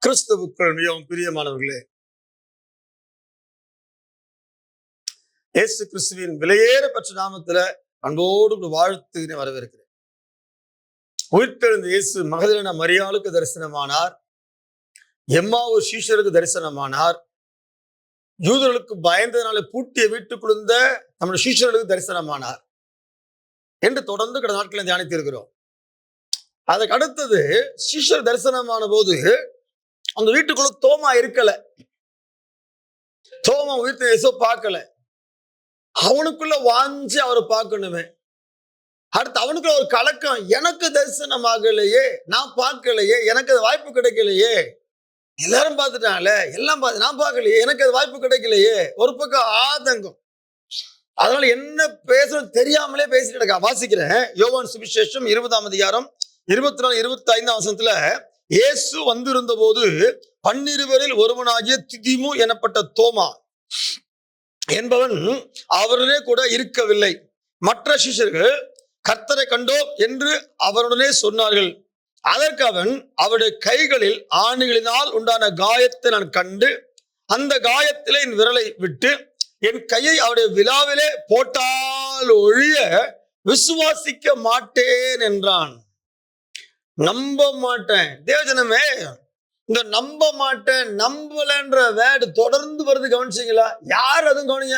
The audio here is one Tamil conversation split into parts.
கிறிஸ்துவுக்குள் மிகவும் பிரியமானவர்களே, இயேசு கிறிஸ்துவின் விலையேறப்பட்ட நாமத்துல அன்போடு வாழ்த்து வரவேற்கிறேன். உயிர்த்தெழுந்த இயேசு மகதலேனா மரியாளுக்கு தரிசனமானார், எம்மாவு சீஷருக்கு தரிசனமானார், யூதர்களுக்கு பயந்ததனால பூட்டிய வீட்டுக்குழுந்த நம்முடைய சீஷர்களுக்கு தரிசனமானார் என்று தொடர்ந்து கடந்த நாட்களை தியானித்து இருக்கிறோம். அதுக்கு அடுத்தது சீஷர் தரிசனமான போது அந்த வீட்டுக்குள்ள தோமா இருக்கல. தோமா உயிர்த்த இயேசு பார்க்கல. அவனுக்குள்ள வாஞ்சி அவரை பார்க்கணுமே. அடுத்து அவனுக்குள்ள ஒரு கலக்கம், எனக்கு தரிசனம் ஆகலையே, நான் பார்க்கலையே, எனக்கு அது வாய்ப்பு கிடைக்கலையே. எல்லாரும் பார்த்துட்டாங்கல்ல, எல்லாம் பார்த்து நான் பார்க்கலையே, எனக்கு அது வாய்ப்பு கிடைக்கலையே. ஒரு பக்கம் ஆதங்கம். அதனால என்ன பேசணும் தெரியாமலே பேசிட்டு இருக்கா. வாசிக்கிறேன், யோவான் சுவிசேஷம் 20ஆம் அதிகாரம் 24, 25ஆம் வசனத்துல, இயேசு வந்திருந்த போது 12 ஒருவனாகிய திதிமு எனப்பட்ட தோமா என்பவன் அவருடனே கூட இருக்கவில்லை. மற்ற சிஷ்யர்கள் கர்த்தரை கண்டோம் என்று அவருடனே சொன்னார்கள். அதற்கு அவன், அவருடைய கைகளில் ஆணிகளினால் உண்டான காயத்தை நான் கண்டு அந்த காயத்திலே என் விரலை விட்டு என் கையை அவருடைய விலாவிலே போட்டால் ஒழிய விசுவாசிக்க மாட்டேன் என்றான். நம்ப மாட்டேன். தேவஜனமே, இந்த நம்ப மாட்டேன், நம்பலன்ற வேர்டு தொடர்ந்து வருது. கவனிச்சீங்களா? யார் அதுவும் கவனிங்க.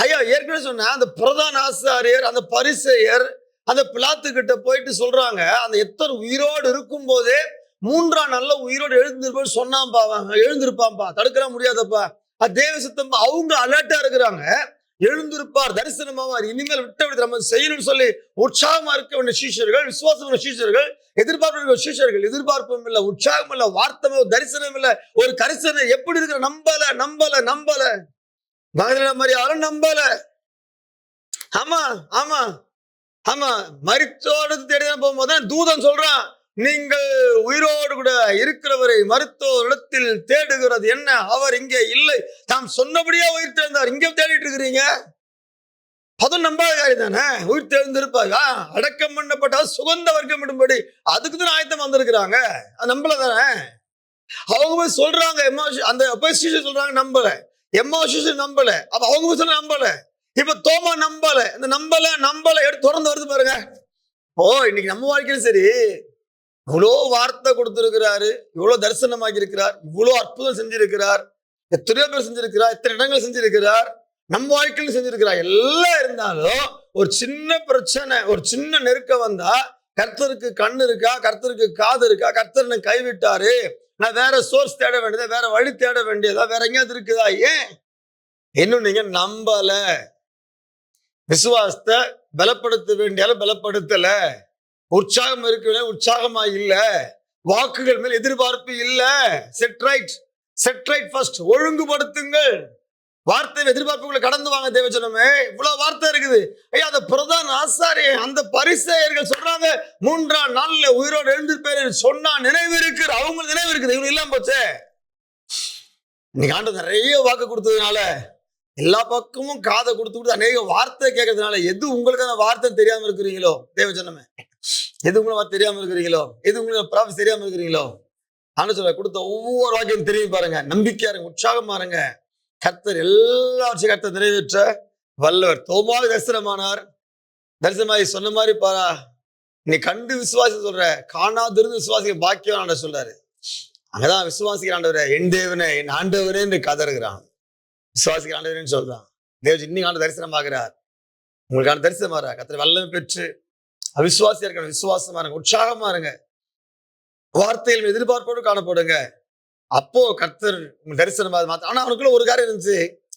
ஐயா, ஏற்கனவே சொன்ன அந்த பிரதான ஆசாரியர், அந்த பரிசேயர் அந்த பிலாத்து கிட்ட போயிட்டு சொல்றாங்க, அந்த எத்தனை உயிரோடு இருக்கும் போதே 3ஆம் நாள்ல உயிரோடு எழுந்திருப்பான்னு சொன்னாம்பா. எழுந்திருப்பான்பா, தடுக்க முடியாதப்பா, அது தேவ சித்தம். அவங்க அலர்ட்டா இருக்கிறாங்க. எழுந்திருப்பார், தரிசனமாவார், இனிமேல் விட்டு நம்ம செய்யணும்னு சொல்லி உற்சாகமா இருக்க வேண்டிய சீஷர்கள், விசுவாசம் சீஷர்கள், எதிர்பார்ப்பு சீஷர்கள், எதிர்பார்ப்பும் இல்லை, உற்சாகம் இல்லை, வார்த்தை தரிசனம் இல்லை, ஒரு கரிசனை எப்படி இருக்கிற, நம்பல நம்பல நம்பல. மகதலேனா மரியாளும் நம்பல. ஆமா ஆமா ஆமா, மரித்தோடு தேடிதான் போகும்போது தூதன் சொல்றான், நீங்கள் உயிரோடு கூட இருக்கிறவரை மருத்துவர் இடத்தில் தேடுகிறது என்ன, அவர் இங்கே இல்லை, தாம் சொன்னபடியே உயிர் தெழுந்தார், இங்கே தேடிட்டு இருக்கிறீங்க. அதுவும் நம்பாத காரியம் தானே. உயிர் தெழுந்திருப்பாங்க, அடக்கம் பண்ணப்பட்டால் சுகந்த வர்க்கம் விடும்படி அதுக்கு தான் ஆயத்தம் வந்திருக்கிறாங்க. அது நம்பல தானே. அவங்க போய் சொல்றாங்க, அந்த சொல்றாங்க நம்பல, எம்மாவு நம்பல, அப்ப அவங்க போய் சொல்ல நம்பல. இப்ப தோமா நம்பல. இந்த நம்பல எடுத்து தொடர்ந்து வருது பாருங்க. இன்னைக்கு நம்ம வாழ்க்கையிலும் சரி, இவ்வளோ வார்த்தை கொடுத்திருக்கிறாரு, இவ்வளவு தரிசனமாகி இருக்கிறார், இவ்வளவு அற்புதம் செஞ்சிருக்கிறார், எத்தனையோ பேர் செஞ்சிருக்கிறார், எத்தனை இடங்கள் செஞ்சிருக்கிறார், நம்ம வாழ்க்கையிலும் செஞ்சிருக்கிறார். எல்லாம் இருந்தாலும் ஒரு சின்ன பிரச்சனை, ஒரு சின்ன நெருக்கம் வந்தா, கர்த்தருக்கு கண்ணு இருக்கா, கர்த்தருக்கு காது இருக்கா, கர்த்தர் என்னை கைவிட்டாரு, நான் வேற சோர்ஸ் தேட வேண்டியதா, வேற வழி தேட வேண்டியதா, வேற எங்கேயாவது இருக்குதா? ஏன் இன்னும் நீங்க நம்பல? விசுவாசத்தை பலப்படுத்த வேண்டியாலும் பலப்படுத்தல, உற்சாகம் இருக்க உற்சாகமா இல்ல, வாக்குகள் மேல் எதிர்பார்ப்பு இல்ல. Set right first. ஒழுங்குபடுத்துங்கள். வார்த்தை எதிர்பார்ப்புகளை கடந்து வாங்க. தேவஜனமே, இவ்வளவு வார்த்தை இருக்குது. ஐயா, அந்த பிரதான ஆசாரியர், அந்த பரிசேயர்கள் சொல்றாங்க, 3ஆம் நாள்ல உயிரோடு எழுந்திருப்பேன் சொன்னா நினைவு இருக்கு. அவங்க நினைவு இருக்குது, இவங்க இல்லாம போச்சே. இன்னைக்கு ஆண்டு நிறைய வாக்கு கொடுத்ததுனால, எல்லா பக்கமும் காதை கொடுத்து அநேக வார்த்தை கேட்கறதுனால, எது உங்களுக்கு அந்த வார்த்தை தெரியாம இருக்கிறீங்களோ, தேவஜனமே, எது உங்களுக்கு தெரியாம இருக்கிறீங்களோ, எது உங்களுக்கு ப்ராஃபிட் தெரியாம இருக்கிறீங்களோ, ஆண்டு சொல்ல கொடுத்த ஒவ்வொரு வாக்கியம் தெரியும் பாருங்க. நம்பிக்கையா இருங்க, உற்சாகமா இருங்க. கர்த்தர் எல்லாவற்றையும் கர்த்தர் நிறைவேற்ற வல்லவர். தோமாவுக்கு தரிசனமானார். தரிசனமாகி சொன்ன மாதிரி பாரா, நீ கண்டு விசுவாசி சொல்ற, காணாதிருந்து விசுவாசிக்க பாக்கியம் ஆண்ட சொல்றாரு. அங்கதான் விசுவாசிக்கிற ஆண்டவரை, என் தேவனே, என் ஆண்டவரே என்று கதறுகிறான். விசுவாசிக்கிற ஆண்டவரேன்னு சொல்றான். தேவஜி இன்னைக்கு ஆண்டு தரிசனமாகிறார். உங்களுக்கான தரிசனமாறா. கர்த்தர் வல்லமை பெற்று அவிசுவாசியா இருக்க, விசுவாசமா இருங்க, உற்சாகமா இருங்க, வார்த்தைகள் எதிர்பார்ப்போடு காணப்படுங்க. அப்போ கர்த்தர் உங்க தரிசனமாக. ஆனா அவனுக்குள்ள ஒரு காரியம் இருந்துச்சு,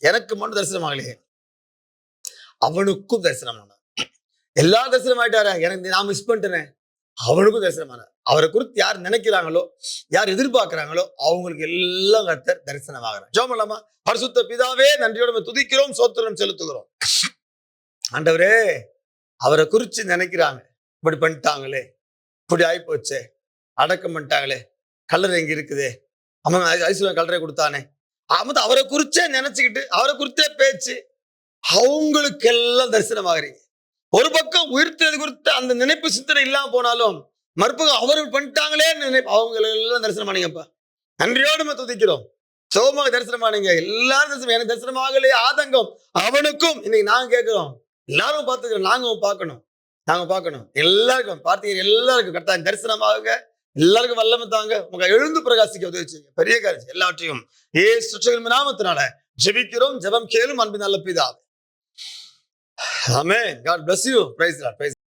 எனக்கு மட்டும் தரிசனம் ஆகலையே, அவனுக்கும் தரிசனம் ஆனார். எல்லா தரிசனம் ஆயிட்டார, எனக்கு நான் மிஸ் பண்ணிட்டேனே, அவனுக்கும் தரிசனமானார். அவரை குறித்து யார் நினைக்கிறாங்களோ, யார் எதிர்பார்க்கிறாங்களோ, அவங்களுக்கு எல்லாம் கர்த்தர் தரிசனமாகிறார். ஜெபம் பண்ணலாமா? பரிசுத்த பிதாவே, நன்றியோட துதிக்கிறோம், சோத்திரம் செலுத்துகிறோம். ஆண்டவரே, அவரை குறிச்சு நினைக்கிறாங்க, இப்படி பண்ணிட்டாங்களே, இப்படி ஆகி போச்சே, அடக்கம் பண்ணிட்டாங்களே, கல்லறை எங்க இருக்குதே, அவன் ஐஸ்வர்யம் கல்லறை கொடுத்தானே, அவரை குறிச்சே நினைச்சுக்கிட்டு அவரை குறித்தே பேச்சு, அவங்களுக்கெல்லாம் தரிசனமாகறீங்க. ஒரு பக்கம் உயிர்த்தது குறித்த அந்த நினைப்பு சிந்தனை இல்லாம போனாலும், மறுபக்கம் அவர்கள் பண்ணிட்டாங்களே நினைப்பு, அவங்க எல்லாம் தரிசனம் பண்ணீங்கப்பா. நன்றியோடு நம்ம துதிக்கிறோம். சோமாக தரிசனமானீங்க, எல்லாரும் தரிசனம். எனக்கு தரிசனமாகலையே ஆதங்கம் அவனுக்கும். இன்னைக்கு நாங்க கேட்கிறோம், எல்லாரும் பார்த்துக்கிறோம், நாங்க பார்க்கணும். எல்லாருக்கும் பார்த்தீங்க, எல்லாருக்கும் கர்த்தர் தரிசனமாக, எல்லாருக்கும் வல்லமை தாங்க. உங்க எழுந்து பிரகாசிக்க உதவி செய்யுங்க. பெரிய காரியம் எல்லாவற்றையும் இயேசு நாமத்தினால ஜெபிக்கிறோம். ஜெபம் கேளும் அன்பின் நல்ல பிதாவே. ஆமென். God bless you. Praise the Lord. Praise